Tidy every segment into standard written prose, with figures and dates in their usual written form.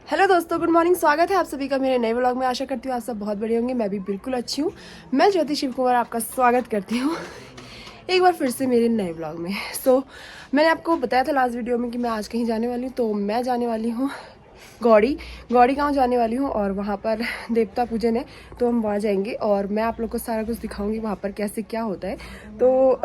Hello दोस्तों, good morning. स्वागत है आप सभी का मेरे नए व्लॉग में। आशा करती हूँ आप सब बहुत बढ़िया होंगे। मैं भी बिल्कुल अच्छी हूँ। मैं ज्योति शिव कुमार आपका स्वागत करती हूँ एक बार फिर से मेरे नए व्लॉग में। मैंने आपको बताया था लास्ट वीडियो में कि मैं आज कहीं जाने वाली हूँ। तो मैं जाने वाली हूँ गौड़ी गाँव जाने वाली हूँ और वहाँ पर देवता पूजन है, तो हम वहाँ जाएंगे और मैं आप लोग को सारा कुछ दिखाऊंगी वहाँ पर कैसे क्या होता है। तो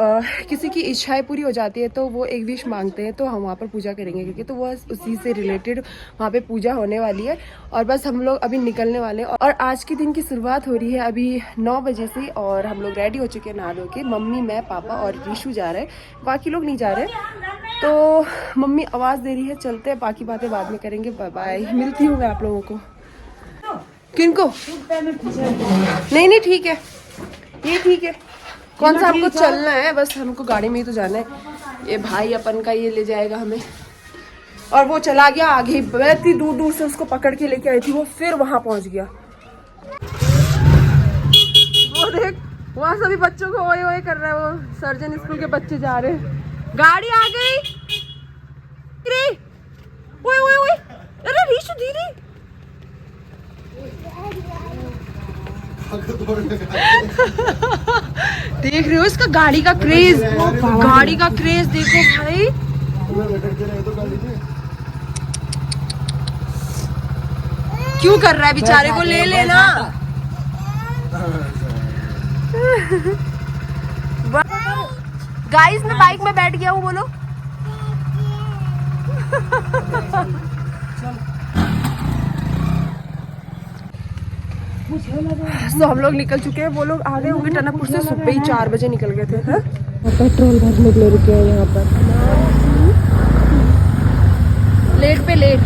किसी की इच्छाएं पूरी हो जाती है तो वो एक विश मांगते हैं, तो हम वहाँ पर पूजा करेंगे क्योंकि तो वो उसी से रिलेटेड वहाँ पे पूजा होने वाली है। और बस हम लोग अभी निकलने वाले हैं और आज के दिन की शुरुआत हो रही है अभी 9 बजे से। और हम लोग रेडी हो चुके हैं नहा धो के। मम्मी, मैं, पापा और रीशु जा रहे हैं, बाकी लोग नहीं जा रहे। तो मम्मी आवाज दे रही है, चलते हैं, बाकी बातें बाद में करेंगे। बाय बाय, मिलती हूँ मैं आप लोगों को। किनको? नहीं नहीं, ठीक है, ये ठीक है। कौन सा हमको चलना है, बस हमको गाड़ी में ही तो जाना है। ये भाई अपन का ये ले जाएगा हमें, और वो चला गया आगे। इतनी दूर दूर से उसको पकड़ के लेके आई थी, वो फिर वहां पहुंच गया। वो देख, वहां सभी बच्चों को ओए ओए कर रहा है। वो सर्जन स्कूल के बच्चे जा रहे हैं। गाड़ी आ गई। ओए ओए ओए, अरे रीशु धीरे। देख रहे हो इसका गाड़ी का क्रेज, गाड़ी का क्रेज देखो भाई। क्यों कर रहा है, बेचारे को ले लेना। गाइस, मैं बाइक में बैठ गया हूँ, बोलो। तो हम लोग निकल चुके हैं। वो लोग आ गए होंगे टनकपुर से, सुबह ही 4 बजे निकल गए थे। पेट्रोल भरने के लिए रुके हैं यहाँ पर, लेट पे लेट।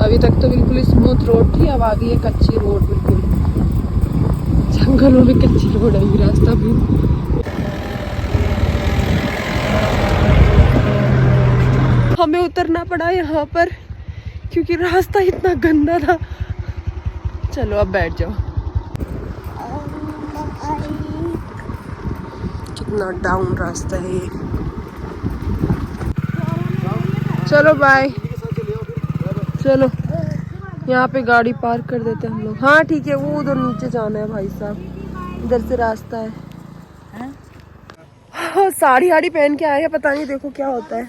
अभी तक तो बिल्कुल स्मूथ रोड थी, अब आ गई है कच्ची रोड। बिल्कुल जंगलों में कच्ची रोड है, ये रास्ता भी। हमें उतरना पड़ा यहाँ पर क्योंकि रास्ता इतना गंदा था। चलो अब बैठ जाओ। कितना डाउन रास्ता है ये। चलो बाय। चलो यहाँ पे गाड़ी पार्क कर देते हैं हम लोग। हाँ ठीक है, वो उधर नीचे जाना है भाई साहब, इधर से रास्ता है। हाँ, साड़ी हाड़ी पहन के आए हैं, पता नहीं देखो क्या होता है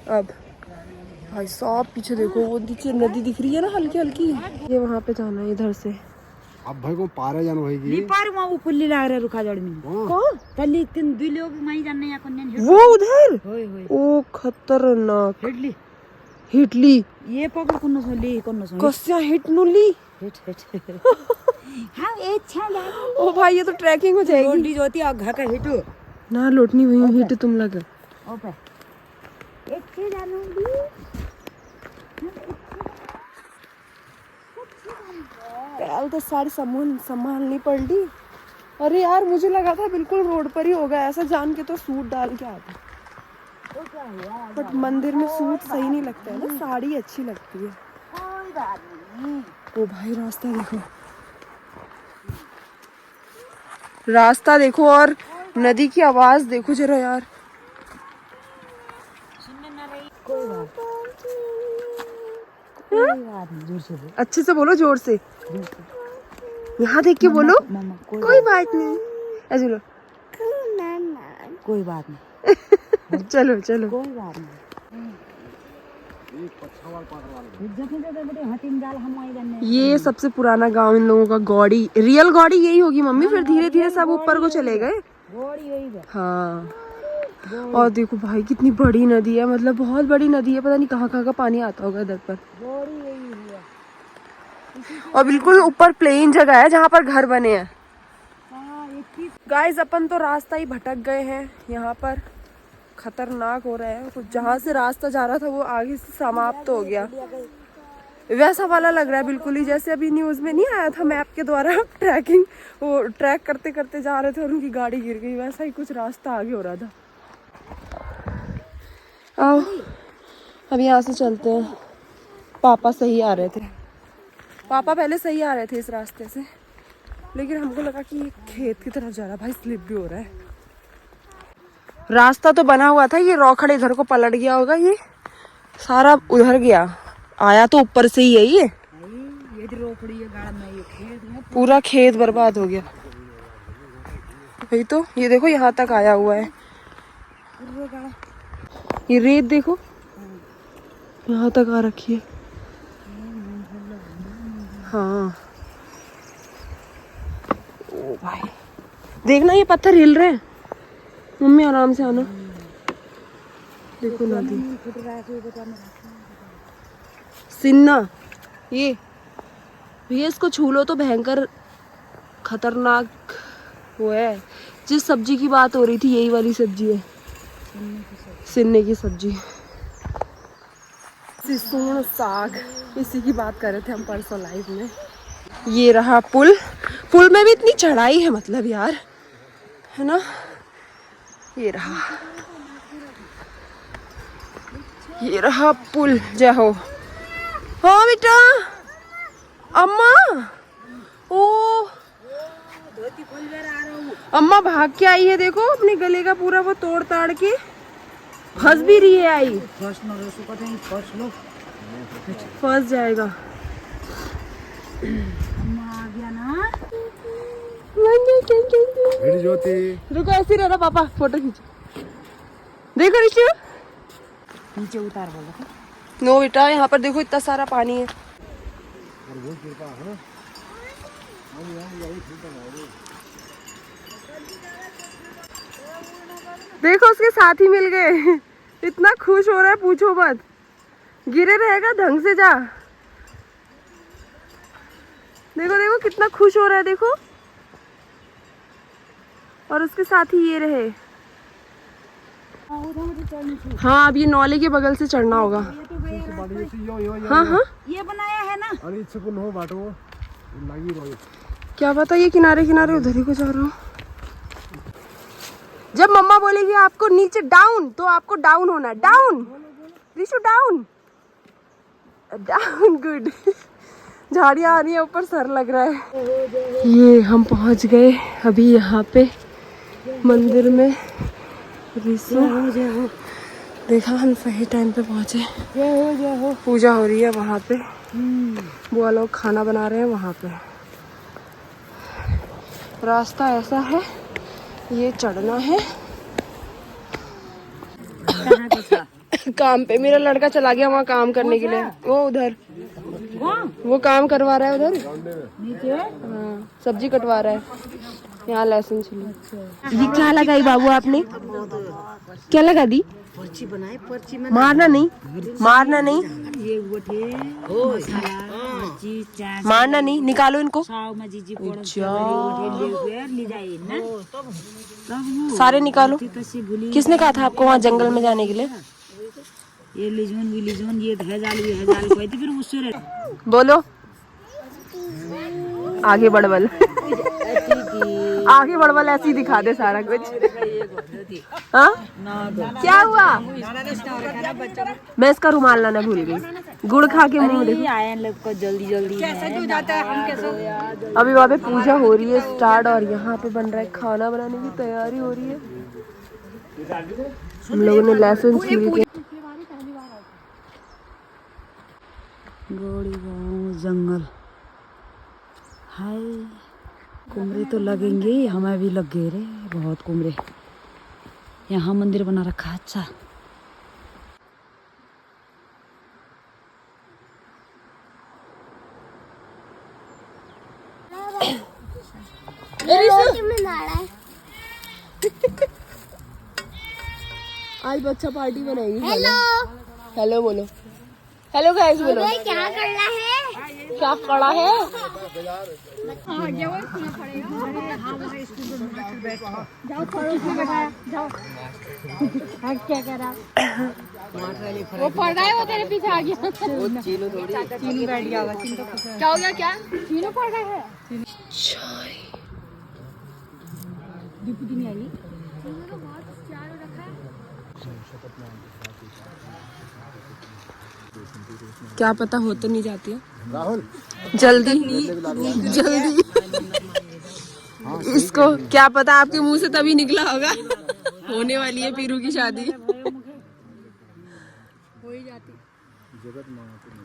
अब। भाई साहब पीछे देखो, वो नीचे नदी दिख रही है ना हल्की हल्की, ये वहाँ पे जाना है इधर से। अब भाई को पारे जाना होगी। पार वहाँ वो पुल्ली लाग रहा रुखा जड़ में। कौन? तल्ली तीन दो लोग वहीं जाने या कौन वो उधर। होय होय ओ खतरनाक। हिटली हिटली ये पकड़ कौन सोली कौन सोली कस्या हिट नुली। हिट हिट हाँ ये अच्छा लगा। ओ भाई, ये तो ट्रैकिंग हो जाएगी। रोटी जोती आ घर का हिट ना लौटनी वही हिट तुम लगे। ओपे एक से जानूंगी। यार तो सारी संभालनी पड़ ली। अरे यार, मुझे लगा था बिल्कुल रोड पर ही होगा, ऐसा जान के तो सूट डाल के आता। बट मंदिर में सूट सही नहीं लगता है ना, साड़ी अच्छी लगती है। कोई बात नहीं। ओ भाई, रास्ता देखो, रास्ता देखो और नदी की आवाज देखो जरा यार। सुनने ना रही। कोई बात नहीं, जोर से बोल। अच्छे से बोलो, जोर से। यहाँ देख के बोलो। कोई बात नहीं, ऐसे बोलो। कोई बात नहीं। चलो चलो, कोई बात नहीं। ये सबसे पुराना गांव इन लोगों का, गौड़ी। रियल गौड़ी यही होगी मम्मी, फिर धीरे धीरे सब ऊपर को चले गए। हाँ, और देखो भाई कितनी बड़ी नदी है, मतलब बहुत बड़ी नदी है। पता नहीं कहाँ कहाँ का पानी आता होगा इधर पर। और बिल्कुल ऊपर प्लेन जगह है जहाँ पर घर बने हैं। गाइस, अपन तो रास्ता ही भटक गए हैं। यहाँ पर खतरनाक हो रहा है कुछ। जहाँ से रास्ता जा रहा था वो आगे से समाप्त हो गया। वैसा वाला लग रहा है बिल्कुल ही, जैसे अभी न्यूज में नहीं आया था मैप के द्वारा ट्रैक करते करते जा रहे थे और उनकी गाड़ी गिर गई, वैसा ही कुछ रास्ता आगे हो रहा था। आओ अब यहाँ से चलते हैं। पापा सही आ रहे थे, पापा पहले सही आ रहे थे इस रास्ते से, लेकिन हमको लगा कि ये खेत की तरफ जा रहा है। भाई स्लिप भी हो रहा है। रास्ता तो बना हुआ था, ये रौखड़ इधर को पलट गया होगा, ये सारा उधर गया, आया तो ऊपर से ही है ये पूरा खेत बर्बाद हो गया। वही तो, ये देखो यहाँ तक आया हुआ है, ये रेत देखो यहाँ तक आ रखी है। हाँ ओ भाई देखना, ये पत्थर हिल रहे हैं। मम्मी आराम से आना, देखो नदी सिन्ना, ये इसको छू लो तो भयंकर खतरनाक वो है। जिस सब्जी की बात हो रही थी यही वाली सब्जी है, सिन्ने की सब्जी, सिसुन साग, इसी की बात कर रहे थे हम परसों लाइव में। ये रहा पुल में भी इतनी चढ़ाई है मतलब यार, है ना। ये रहा पुल। जय हो। हाँ बेटा, अम्मा ओ अम्मा भाग के आई है, देखो अपने गले का पूरा वो तोड़ ताड़ के, फंस भी रही है। आई फंस जाएगा। ज्योति रुको, ऐसे रहना पापा, फोटो खींचो। देखो ऋषि, नीचे उतार बोला। नो बेटा, यहाँ पर देखो इतना सारा पानी है। देखो उसके साथी मिल गए, इतना खुश हो रहा है पूछो मत। गिरे रहेगा, ढंग से जा। देखो देखो कितना खुश हो रहा है, देखो। और उसके साथ ही ये रहे। हाँ अब ये नौले के बगल से चढ़ना होगा। हाँ हाँ ये बनाया है ना। क्या पता, ये किनारे किनारे उधर ही को जा रहा हूँ। जब मम्मा बोलेगी आपको नीचे डाउन, तो आपको डाउन होना है। Down Rishu, down down, good. झाड़ियाँ आ रही है ऊपर, सर लग रहा है। ये हम पहुंच गए अभी यहाँ पे मंदिर में। ऋषु देखा, हम सही टाइम पे पहुंचे। पूजा हो रही है वहाँ पे, बुआ लोग खाना बना रहे हैं वहाँ पे। रास्ता ऐसा है, ये चढ़ना है। काम पे मेरा लड़का चला गया वहाँ काम करने के लिए, वो उधर वो काम करवा रहा है उधर नीचे। हाँ सब्जी कटवा रहा है, यहाँ लहसुन छिली। ये क्या लगाई बाबू आपने, क्या लगा दी? पर्ची बनाए, पर्ची में मारना नहीं, मारना नहीं, ये मारना नहीं, निकालो इनको। सारे निकालो। किसने कहा था आपको वहाँ जंगल में जाने के लिए? ये लिजोन भी लिजोन, ये भेजाल भी भेजाल कोई तो फिर उससे बोलो आगे बढ़वल। आगे बढ़वल ऐसे ही दिखा दे सारा कुछ। हाँ क्या हुआ? मैं इसका रुमाल लाना भूल गई। गुड़ खा के मुंह देखो। आए लोग को जल्दी जल्दी अभी वहाँ पे पूजा हो रही है स्टार्ट, और यहाँ पे बन रहा है खाना बनाने की तैयारी हो रही है। हम लोगों ने लहसुन छील के। गोड़ी गाँव जंगल हाय, कुमरे तो लगेंगे, हमें भी लग गए रे बहुत कुमरे। यहाँ मंदिर बना रखा है। अच्छा आज बच्चा पार्टी बनाएगी। हेलो हेलो बोलो, हेलो गाइस बोलो। क्या करना है? क्या कड़ा है? वो पढ़ रहा है, वो तेरे पीछे आ गया। चीनू बैठ गया होगा। चीनू क्या हो गया? क्या चीनू पढ़ रहा है? चाय दीपू नहीं आई। क्या पता हो तो नहीं जाती है राहुल जल्दी जल्दी। इसको क्या पता आपके मुंह से तभी निकला होगा। होने वाली है पीरू की शादी।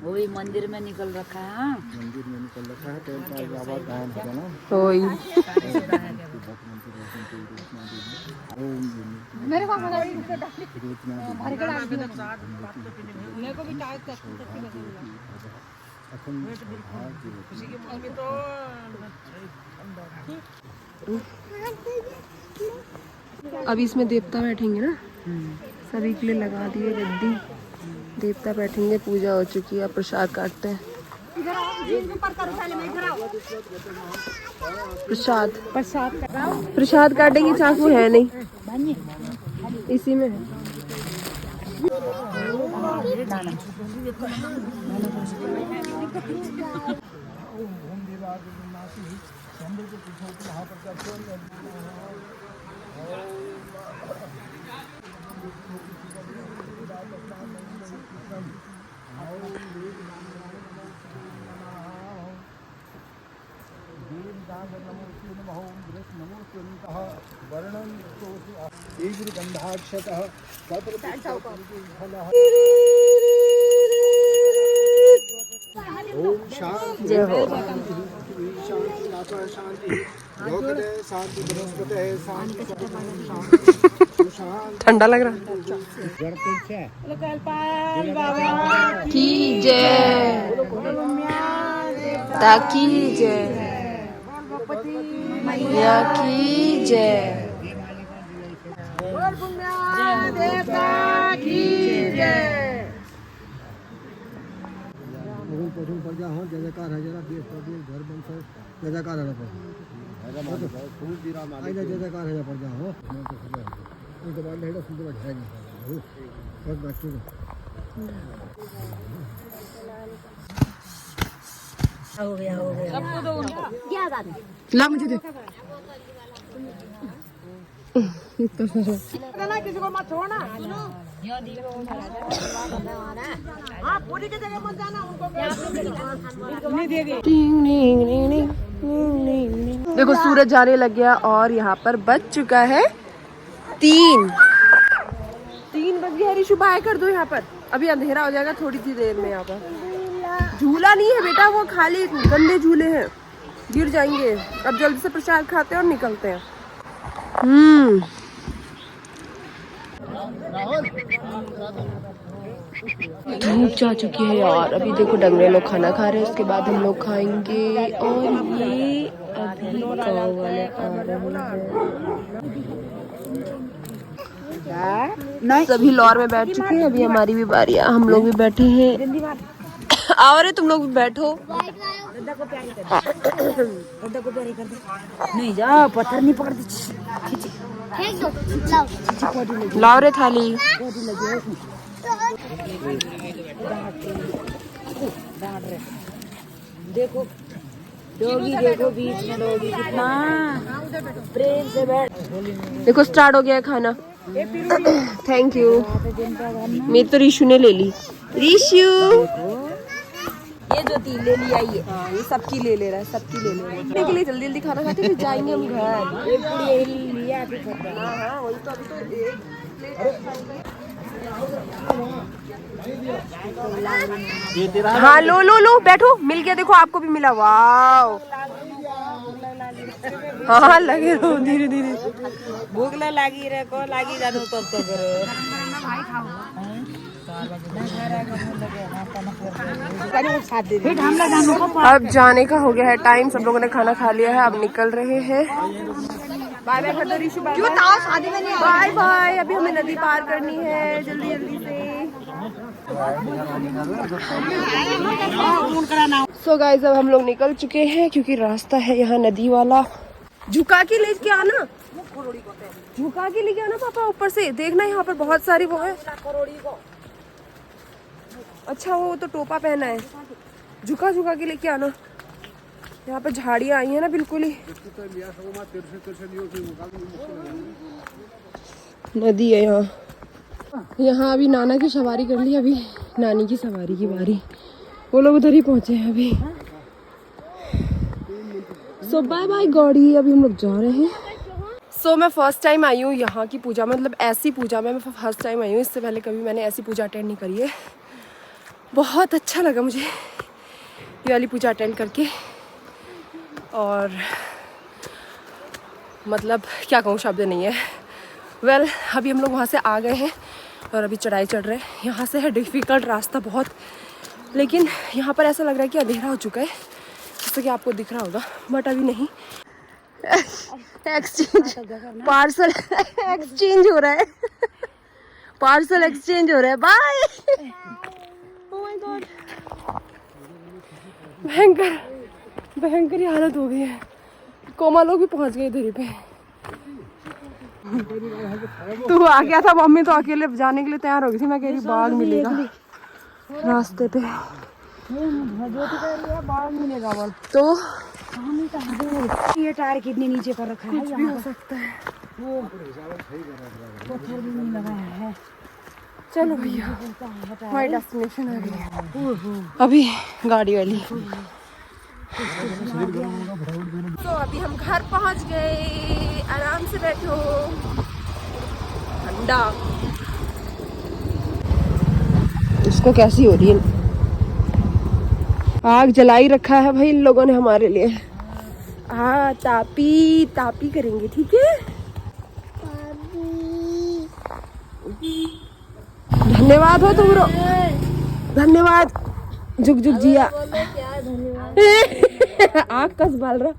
वो भी मंदिर में निकल रखा है। हाँ? मंदिर में निकल रखा है तो आवाज गायन होगा ना। होई मेरे को पता नहीं। अब इसमें देवता बैठेंगे ना, सभी के लिए लगा दिए गद्दी। देवता बैठेंगे, पूजा हो चुकी है, प्रसाद काटते हैं। प्रसाद प्रसाद काटने की चाकू है नहीं, इसी में है। ओम शांति जय हो। शांति आत्मा शांति लोकदे शांति बृहस्पति शांति शांति। ठंडा लग रहा की जय ताकी जय मैया की जय। पठन पर जा हो जय जयकार है जरा देश पर देश घर बंद जय जयकार है पर खूब जीरा मालिक जय जयकार है पर जा हो इनके बाद हेडा सुंदर है नहीं बहुत बच्चों हो गया सबको दो क्या बात है। ला मुझे दे। किसी को मत छोड़ना। हाँ, पूरी की जगह मत जाना उनको। देखो सूरज जाने लग गया और यहाँ पर बज चुका है 3 बज गया। रिशु बाय कर दो यहाँ पर, अभी अंधेरा हो जाएगा थोड़ी सी देर में। यहाँ पर झूला नहीं है बेटा, वो खाली गंदे झूले हैं, गिर जाएंगे। अब जल्दी से प्रसाद खाते हैं और निकलते हैं। धूप जा चुकी है यार। अभी देखो डंगरे लोग खाना खा रहे हैं, उसके बाद हम लोग खाएंगे। और ये अभी गाँव वाले आ रहे हैं। सभी लॉर में बैठ चुके हैं, अभी हमारी भी बारी है, हम लोग भी बैठे हैं। आओ रे तुम लोग भी बैठो। नहीं जा पत्थर नहीं पकड़ लाओ रे थाली। देखो डॉगी, देखो बीच में डॉगी कितना प्रेम से बैठ। देखो स्टार्ट हो गया है खाना। Thank you. मेरी तो रिशु ने ले ली। रिशु ये जो 3 ले लिया ये। हाँ, ये सबकी ले ले रहा है, सबकी ले ले रहा है। खाने के लिए जल्दी जल्दी खाना खाते फिर जाएंगे हम घर। एक पूरी ये लिया फिर खत्म। हाँ वही तो, अभी तो एक प्लेट। हाँ लो लो लो बैठो, मिल गया। देखो आपको भी मिला। वाह हाँ लगे रहो धीरे धीरे। भूख लागी रे को लागी जानो तब तो करो। अब जाने का हो गया है टाइम, सब लोगों ने खाना खा लिया है, अब निकल रहे हैं। बाय बाय कर दो रिशु। Bye bye. अभी हमें नदी पार करनी है जल्दी जल्दी से। सो गाइस अब हम लोग निकल चुके हैं क्योंकि रास्ता है यहाँ नदी वाला। झुका के लेके आना, झुका के लेके आना पापा ऊपर से। देखना यहाँ पर बहुत सारी वो है। अच्छा वो तो टोपा पहना है। झुका झुका के लेके आना। यहाँ पर झाड़ियाँ आई है ना बिल्कुल ही। नदी है यहाँ। यहाँ अभी नाना की सवारी कर ली, अभी नानी की सवारी की बारी। वो लोग उधर ही पहुंचे हैं अभी। सो बाय बाय गौड़ी, अभी हम लोग जा रहे हैं। सो मैं फर्स्ट टाइम आई हूँ यहाँ की पूजा में, मतलब ऐसी पूजा में मैं फर्स्ट टाइम आई हूँ। इससे पहले कभी मैंने ऐसी पूजा अटेंड नहीं करी है। बहुत अच्छा लगा मुझे ये वाली पूजा अटेंड करके। और मतलब क्या कहूँ, शब्द नहीं है। वेल अभी हम लोग वहाँ से आ गए हैं और अभी चढ़ाई चढ़ रहे हैं। यहाँ से है डिफ़िकल्ट रास्ता बहुत, लेकिन यहाँ पर ऐसा लग रहा है कि अंधेरा हो चुका है, जैसे कि आपको दिख रहा होगा, बट अभी नहीं। एक्सचेंज पार्सल एक्सचेंज हो रहा है। पार्सल एक्सचेंज हो रहा है। बाय। ओह माय गॉड, भयंकर भयंकर ही हालत हो गई है। कोमा लोग भी पहुंच गए इधर ही पे। तू आ गया था, मम्मी तो अकेले जाने के लिए तैयार हो गई थी। मैं कह रही बाघ मिलेगा रास्ते पे, बाघ मिलेगा बोल। तो ये टायर कितने नीचे कर रखा है, कुछ भी हो सकता है। वो पत्थर भी नहीं लगाया है। चलो भैया हमारी डेस्टिनेशन आ गई अभी गाड़ी वाली। तो अभी हम घर पहुंच गए। आराम से बैठो, ठंडा। इसको कैसी हो रही है? आग जलाई रखा है भाई इन लोगों ने हमारे लिए। हाँ तापी तापी करेंगे, ठीक है। धन्यवाद हो तुम लोग, धन्यवाद। जुग जुग जिया। आग कस बाल रहा।